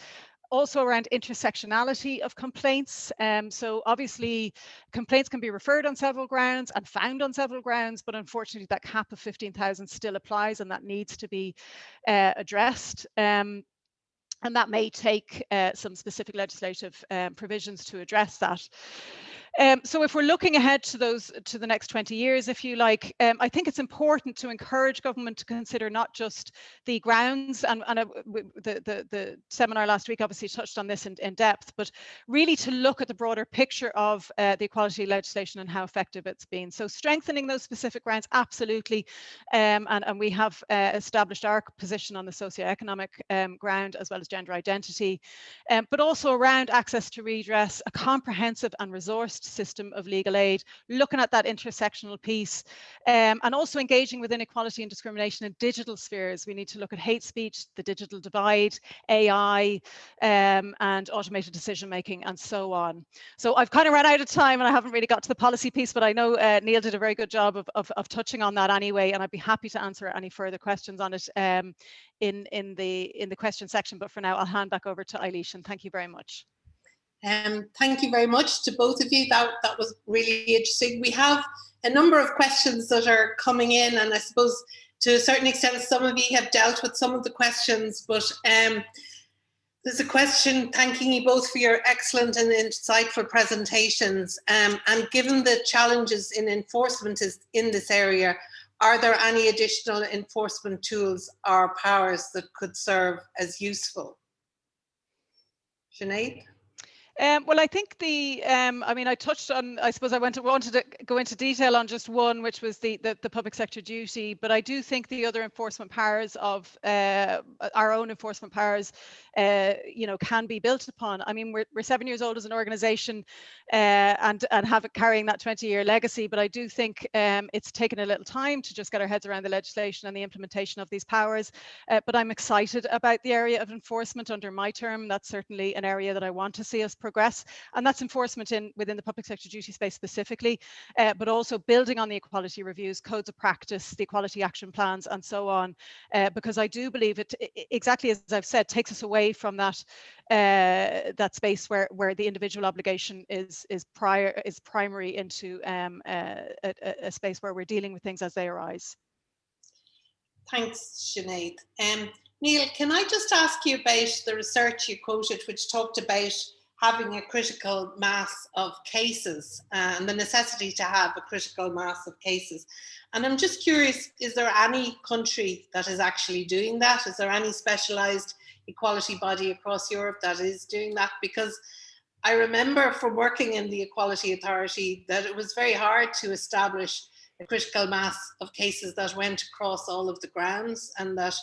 Also around intersectionality of complaints. So obviously complaints can be referred on several grounds and found on several grounds, but unfortunately that cap of 15,000 still applies, and that needs to be addressed. And that may take some specific legislative provisions to address that. So if we're looking ahead to the next 20 years, if you like, I think it's important to encourage government to consider not just the grounds, and the seminar last week obviously touched on this in depth, but really to look at the broader picture of the equality legislation and how effective it's been. So strengthening those specific grounds, absolutely, and we have established our position on the socioeconomic ground as well as gender identity, but also around access to redress, a comprehensive and resourced system of legal aid, looking at that intersectional piece, and also engaging with inequality and discrimination in digital spheres. We need to look at hate speech, the digital divide, AI, and automated decision making, and so on. So I've kind of run out of time and I haven't really got to the policy piece, but I know Niall did a very good job of touching on that anyway, and I'd be happy to answer any further questions on it in the question section. But for now, I'll hand back over to Eilis, and thank you very much. Thank you very much to both of you. That was really interesting. We have a number of questions that are coming in, and I suppose to a certain extent some of you have dealt with some of the questions, but there's a question thanking you both for your excellent and insightful presentations. And given the challenges in enforcement in this area, are there any additional enforcement tools or powers that could serve as useful? Sinead? Well, I think I mean, I touched on, I suppose I wanted to go into detail on just one, which was the public sector duty, but I do think the other enforcement powers of our own enforcement powers, you know, can be built upon. I mean, we're 7 years old as an organisation and carrying that 20-year legacy, but I do think it's taken a little time to just get our heads around the legislation and the implementation of these powers. But I'm excited about the area of enforcement under my term. That's certainly an area that I want to see us progress, and that's enforcement within the public sector duty space specifically, but also building on the equality reviews, codes of practice, the equality action plans, and so on, because I do believe it, exactly as I've said, takes us away from that that space where the individual obligation is primary into a space where we're dealing with things as they arise. Thanks, Sinead. Niall, can I just ask you about the research you quoted, which talked about having a critical mass of cases and the necessity to have a critical mass of cases. And I'm just curious, is there any country that is actually doing that? Is there any specialised equality body across Europe that is doing that? Because I remember from working in the Equality Authority that it was very hard to establish a critical mass of cases that went across all of the grounds, and that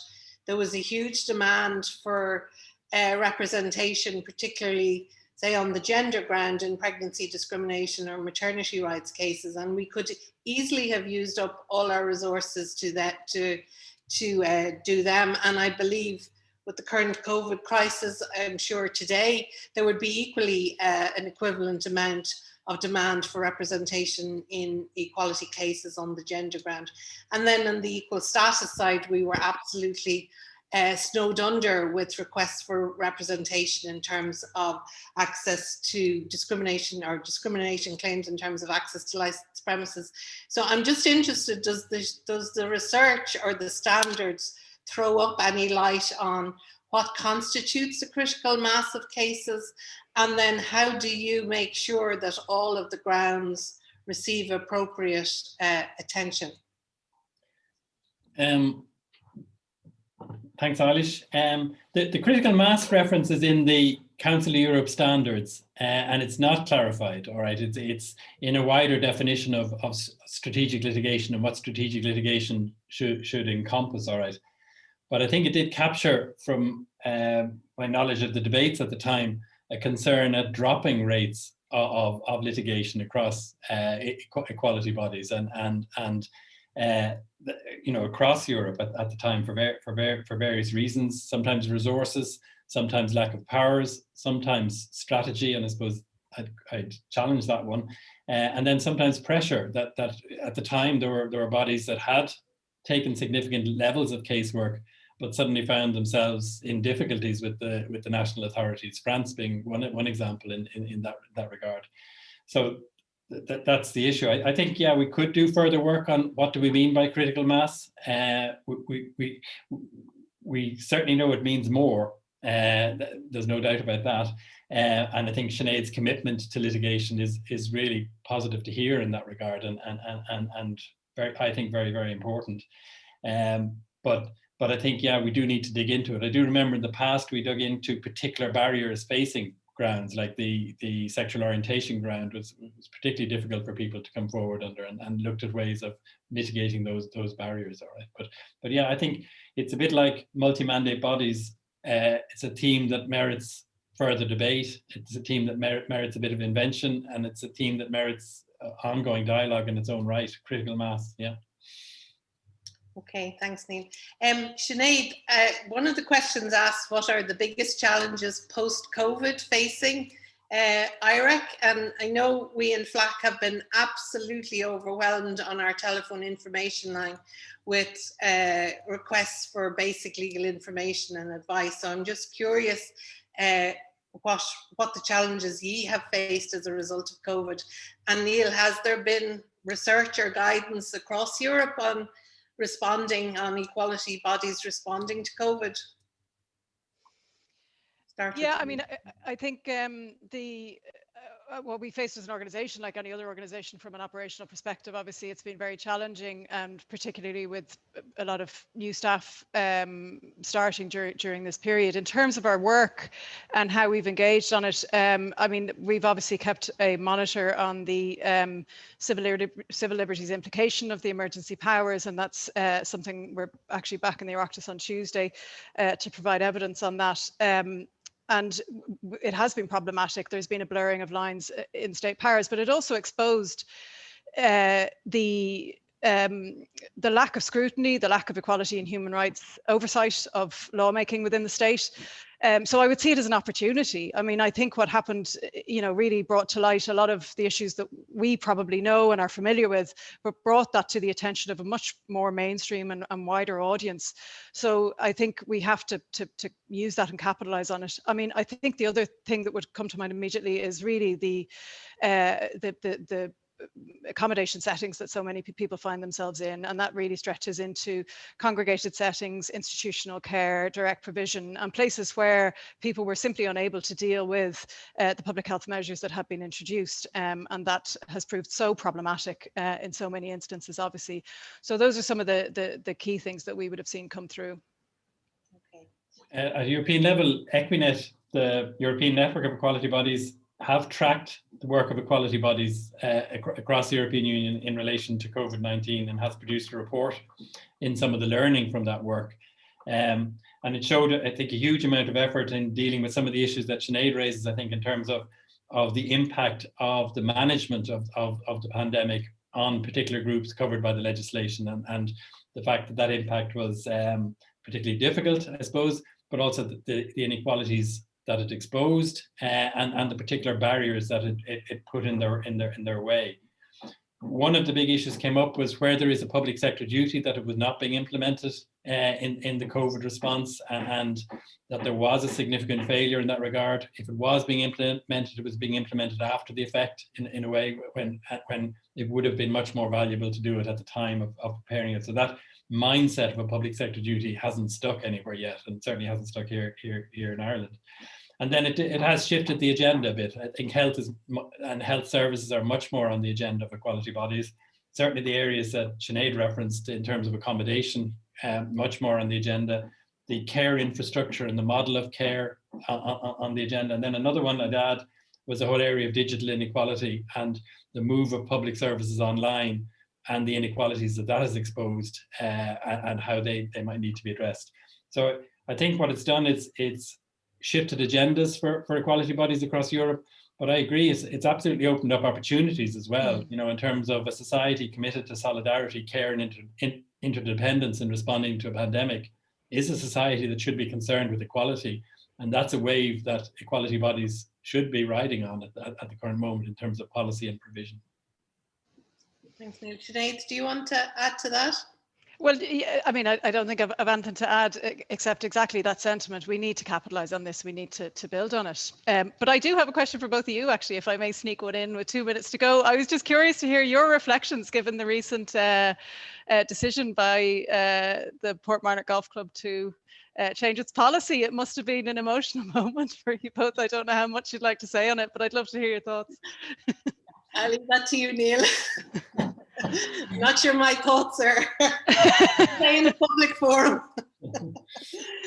there was a huge demand for representation, particularly say on the gender ground in pregnancy discrimination or maternity rights cases, and we could easily have used up all our resources to do them. And I believe with the current COVID crisis, I'm sure today there would be equally an equivalent amount of demand for representation in equality cases on the gender ground. And then on the equal status side, we were absolutely snowed under with requests for representation in terms of access to discrimination or discrimination claims in terms of access to licensed premises. So I'm just interested, does the research or the standards throw up any light on what constitutes a critical mass of cases? And then how do you make sure that all of the grounds receive appropriate attention? Thanks, Eilis. The critical mass reference is in the Council of Europe standards, and it's not clarified. All right, it's in a wider definition of strategic litigation and what strategic litigation should encompass. All right, but I think it did capture, from my knowledge of the debates at the time, a concern at dropping rates of litigation across equality bodies and you know, across Europe at the time for various reasons. Sometimes resources, sometimes lack of powers, sometimes strategy, and I suppose I'd challenge that one. And then sometimes pressure that at the time there were bodies that had taken significant levels of casework, but suddenly found themselves in difficulties with the national authorities. France being one example in that regard. So that's the issue. I think, yeah, we could do further work on what do we mean by critical mass. We certainly know it means more. There's no doubt about that. And I think Sinead's commitment to litigation is really positive to hear in that regard, and very, I think, very, very important. But I think, yeah, we do need to dig into it. I do remember in the past we dug into particular barriers facing grounds, like the sexual orientation ground was particularly difficult for people to come forward under, and looked at ways of mitigating those barriers. All right, but yeah, I think it's a bit like multi-mandate bodies. It's a theme that merits further debate. It's a theme that merits a bit of invention, and it's a theme that merits ongoing dialogue in its own right. Critical mass, yeah. Okay, thanks, Niall. Sinead, one of the questions asked, what are the biggest challenges post-COVID facing IHREC? And I know we in FLAC have been absolutely overwhelmed on our telephone information line with requests for basic legal information and advice. So I'm just curious what the challenges ye have faced as a result of COVID. And Niall, has there been research or guidance across Europe on responding, on equality bodies responding to COVID? Yeah, I mean, I think what we faced as an organisation, like any other organisation from an operational perspective, obviously it's been very challenging, and particularly with a lot of new staff starting during this period. In terms of our work and how we've engaged on it, I mean, we've obviously kept a monitor on the civil liberties implication of the emergency powers, and that's something we're actually back in the Oireachtas on Tuesday to provide evidence on that. And it has been problematic. There's been a blurring of lines in state powers, but it also exposed the lack of scrutiny, the lack of equality and human rights oversight of lawmaking within the state. So I would see it as an opportunity. I mean, I think what happened, you know, really brought to light a lot of the issues that we probably know and are familiar with, but brought that to the attention of a much more mainstream and wider audience. So I think we have to use that and capitalize on it. I mean, I think the other thing that would come to mind immediately is really the accommodation settings that so many people find themselves in, and that really stretches into congregated settings, institutional care, direct provision, and places where people were simply unable to deal with the public health measures that have been introduced, and that has proved so problematic in so many instances, obviously. So those are some of the key things that we would have seen come through. Okay. At a European level, Equinet, the European Network of Equality Bodies, have tracked the work of equality bodies across the European Union in relation to COVID-19, and has produced a report in some of the learning from that work. And it showed, I think, a huge amount of effort in dealing with some of the issues that Sinead raises, I think, in terms of the impact of the management of the pandemic on particular groups covered by the legislation, and the fact that impact was particularly difficult, I suppose, but also the inequalities that it exposed and the particular barriers that it put in their way. One of the big issues came up was where there is a public sector duty that it was not being implemented in the COVID response, and that there was a significant failure in that regard. If it was being implemented, it was being implemented after the effect in a way when it would have been much more valuable to do it at the time of preparing it. So that mindset of a public sector duty hasn't stuck anywhere yet, and certainly hasn't stuck here in Ireland. And then it has shifted the agenda a bit. I think health and health services are much more on the agenda of equality bodies. Certainly the areas that Sinead referenced in terms of accommodation, much more on the agenda. The care infrastructure and the model of care on the agenda. And then another one I'd add was the whole area of digital inequality and the move of public services online and the inequalities that has exposed and how they might need to be addressed. So I think what it's done is it's shifted agendas for equality bodies across Europe, but I agree it's absolutely opened up opportunities as well, you know, in terms of a society committed to solidarity, care and interdependence in responding to a pandemic is a society that should be concerned with equality, and that's a wave that equality bodies should be riding on at the current moment in terms of policy and provision. Thanks, Niall. Sinead, do you want to add to that? Well, I mean, I don't think I've anything to add except exactly that sentiment. We need to capitalise on this. We need to build on it. But I do have a question for both of you, actually, if I may sneak one in with 2 minutes to go. I was just curious to hear your reflections given the recent decision by the Portmarnock Golf Club to change its policy. It must have been an emotional moment for you both. I don't know how much you'd like to say on it, but I'd love to hear your thoughts. I'll leave that to you, Niall. Not sure my thoughts are in a public forum.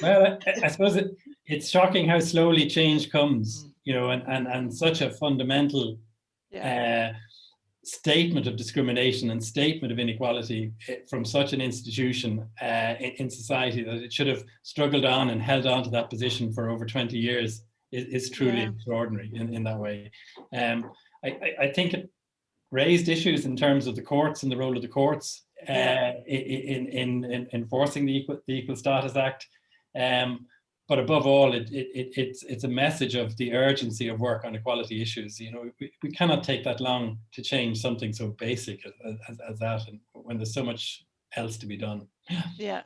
Well, I suppose it's shocking how slowly change comes, you know, and such a fundamental statement of discrimination and statement of inequality from such an institution in society that it should have struggled on and held on to that position for over 20 years is truly extraordinary in that way. I think it raised issues in terms of the courts and the role of the courts in enforcing the Equal Status Act. But above all, it's a message of the urgency of work on equality issues. You know, we cannot take that long to change something so basic as that, and when there's so much else to be done. Yeah.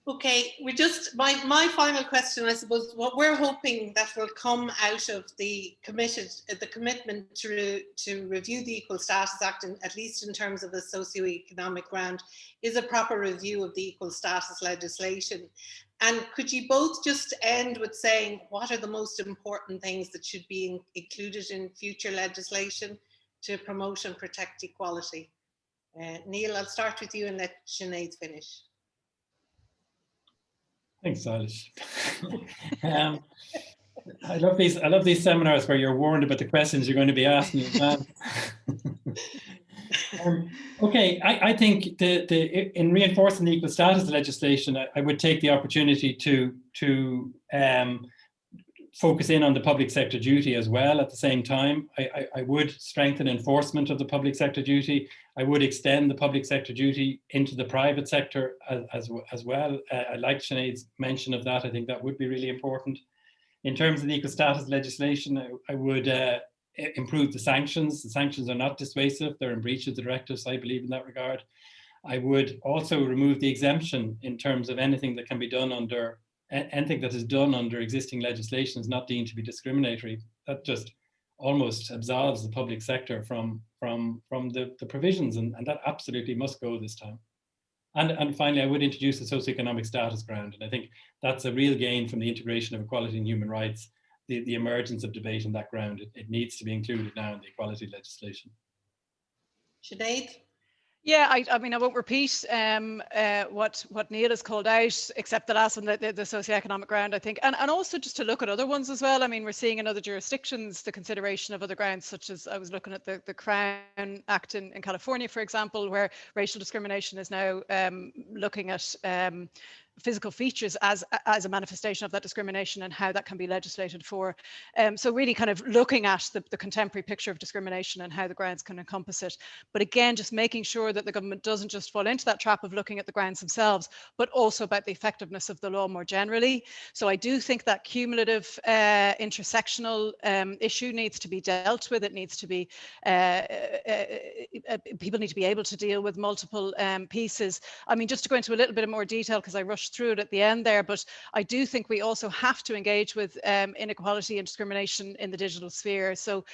Okay, we just my final question, I suppose, what we're hoping that will come out of the commitment to review the Equal Status Act, at least in terms of a socio-economic ground, is a proper review of the equal status legislation. And could you both just end with saying what are the most important things that should be included in future legislation to promote and protect equality? Niall, I'll start with you and let Sinead finish. Thanks, Eilis. I love these seminars where you're warned about the questions you're going to be asking in advance. Okay, I think in reinforcing the equal status legislation, I would take the opportunity to focus in on the public sector duty as well at the same time. I would strengthen enforcement of the public sector duty. I would extend the public sector duty into the private sector as well. I like Sinead's mention of that. I think that would be really important. In terms of the equal status legislation, I would improve the sanctions. The sanctions are not dissuasive. They're in breach of the directives, I believe, in that regard. I would also remove the exemption in terms of anything that can be done under anything that is done under existing legislation is not deemed to be discriminatory. That just almost absolves the public sector from the provisions, and that absolutely must go this time. And finally, I would introduce a socioeconomic status ground, and I think that's a real gain from the integration of equality and human rights, the emergence of debate on that ground. It needs to be included now in the equality legislation. Sinead? Yeah, I mean, I won't repeat what Niall has called out, except the last one, the socioeconomic ground, I think. And also just to look at other ones as well. I mean, we're seeing in other jurisdictions the consideration of other grounds, such as I was looking at the Crown Act in California, for example, where racial discrimination is now looking at physical features as a manifestation of that discrimination and how that can be legislated for. So really kind of looking at the contemporary picture of discrimination and how the grounds can encompass it. But again, just making sure that the government doesn't just fall into that trap of looking at the grounds themselves, but also about the effectiveness of the law more generally. So I do think that cumulative intersectional issue needs to be dealt with. It needs to be, people need to be able to deal with multiple pieces. I mean, just to go into a little bit more detail, because I rushed through it at the end there, but I do think we also have to engage with inequality and discrimination in the digital sphere. So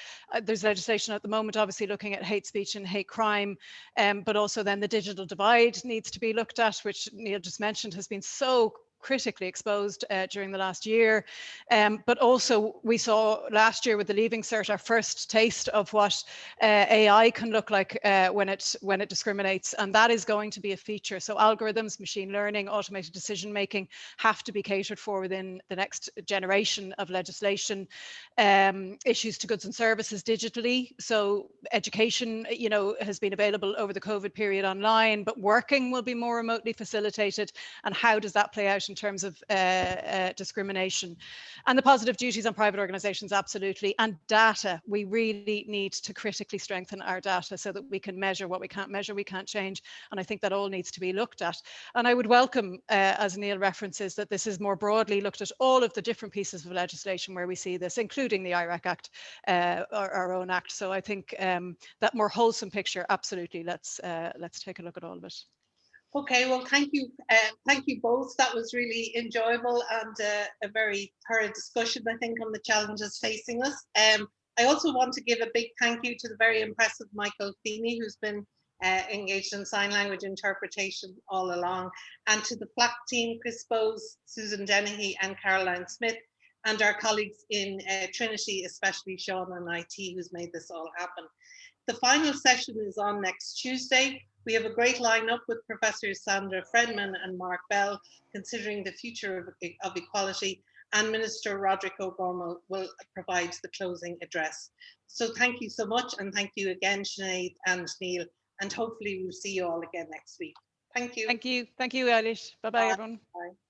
there's legislation at the moment, obviously looking at hate speech and hate crime, but also then the digital divide needs to be looked at, which Niall just mentioned has been so critically exposed during the last year. But also we saw last year with the Leaving Cert our first taste of what AI can look like when it discriminates, and that is going to be a feature. So algorithms, machine learning, automated decision making have to be catered for within the next generation of legislation. Issues to goods and services digitally. So education, you know, has been available over the COVID period online, but working will be more remotely facilitated. And how does that play out in terms of discrimination? And the positive duties on private organisations, absolutely. And data, we really need to critically strengthen our data so that we can measure what we can't measure, we can't change. And I think that all needs to be looked at. And I would welcome, as Niall references, that this is more broadly looked at all of the different pieces of legislation where we see this, including the IHREC Act, our own act. So I think that more wholesome picture, absolutely, let's take a look at all of it. Okay, well, thank you both. That was really enjoyable and a very thorough discussion, I think, on the challenges facing us. I also want to give a big thank you to the very impressive Michael Feeney, who's been engaged in sign language interpretation all along, and to the FLAC team, Chris Bowes, Susan Dennehy and Caroline Smith, and our colleagues in Trinity, especially Sean and IT, who's made this all happen. The final session is on next Tuesday. We have a great lineup with Professors Sandra Fredman and Mark Bell considering the future of equality, and Minister Roderick O'Gorman will provide the closing address. So thank you so much, and thank you again, Sinead and Niall, and hopefully we'll see you all again next week. Thank you. Thank you, Eilis. Bye-bye, everyone. Bye.